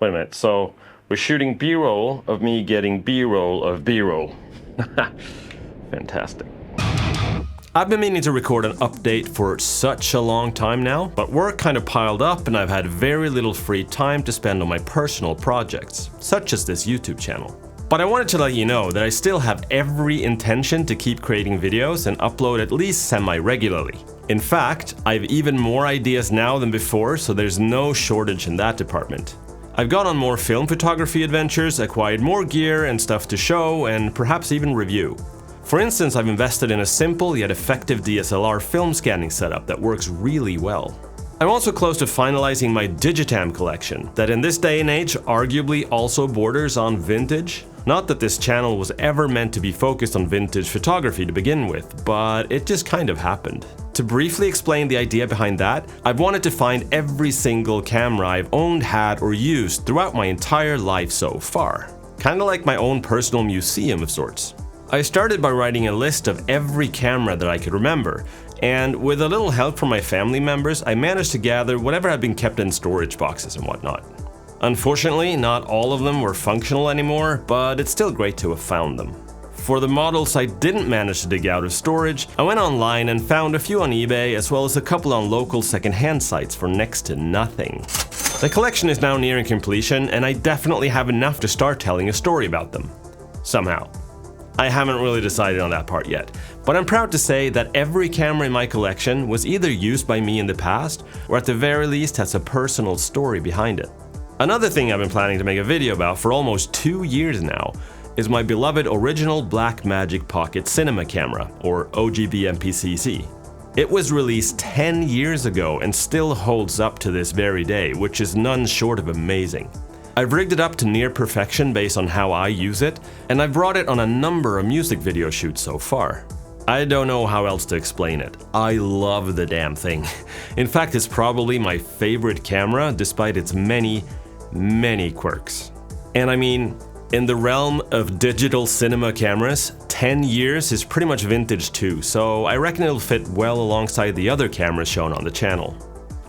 Wait a minute, so we're shooting B-roll of me getting B-roll of B-roll. Fantastic. I've been meaning to record an update for such a long time now, but work kind of piled up and I've had very little free time to spend on my personal projects, such as this YouTube channel. But I wanted to let you know that I still have every intention to keep creating videos and upload at least semi-regularly. In fact, I've even more ideas now than before, so there's no shortage in that department. I've gone on more film photography adventures, acquired more gear and stuff to show, and perhaps even review. For instance, I've invested in a simple yet effective DSLR film scanning setup that works really well. I'm also close to finalizing my Digitam collection, that in this day and age arguably also borders on vintage. Not that this channel was ever meant to be focused on vintage photography to begin with, but it just kind of happened. To briefly explain the idea behind that, I've wanted to find every single camera I've owned, had, or used throughout my entire life so far. Kinda like my own personal museum of sorts. I started by writing a list of every camera that I could remember, and with a little help from my family members, I managed to gather whatever had been kept in storage boxes and whatnot. Unfortunately, not all of them were functional anymore, but it's still great to have found them. For the models I didn't manage to dig out of storage, I went online and found a few on eBay as well as a couple on local secondhand sites for next to nothing. The collection is now nearing completion, and I definitely have enough to start telling a story about them. Somehow. I haven't really decided on that part yet, but I'm proud to say that every camera in my collection was either used by me in the past, or at the very least has a personal story behind it. Another thing I've been planning to make a video about for almost 2 years now is my beloved original Blackmagic Pocket Cinema camera, or OGB MPCC. It was released 10 years ago and still holds up to this very day, which is none short of amazing. I've rigged it up to near perfection based on how I use it, and I've brought it on a number of music video shoots so far. I don't know how else to explain it. I love the damn thing. In fact, it's probably my favorite camera despite its many quirks. And I mean, in the realm of digital cinema cameras, 10 years is pretty much vintage too, so I reckon it'll fit well alongside the other cameras shown on the channel.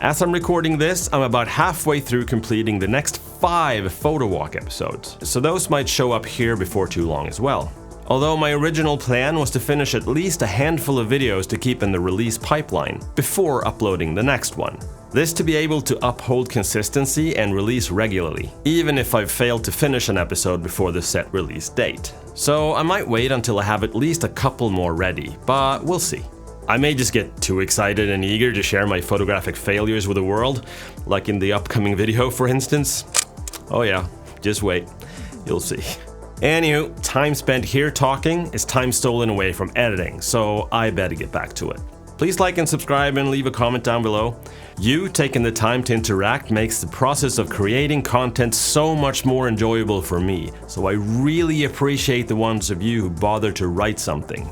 As I'm recording this, I'm about halfway through completing the next 5 photo walk episodes, so those might show up here before too long as well. Although my original plan was to finish at least a handful of videos to keep in the release pipeline before uploading the next one. This to be able to uphold consistency and release regularly, even if I've failed to finish an episode before the set release date. So I might wait until I have at least a couple more ready, but we'll see. I may just get too excited and eager to share my photographic failures with the world, like in the upcoming video for instance. Oh yeah, just wait, you'll see. Anywho, time spent here talking is time stolen away from editing, so I better get back to it. Please like and subscribe and leave a comment down below. You taking the time to interact makes the process of creating content so much more enjoyable for me, so I really appreciate the ones of you who bother to write something.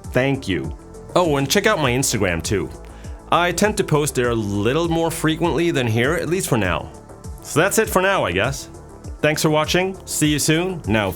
Thank you. Oh, and check out my Instagram too. I tend to post there a little more frequently than here, at least for now. So that's it for now, I guess. Thanks for watching, see you soon. Now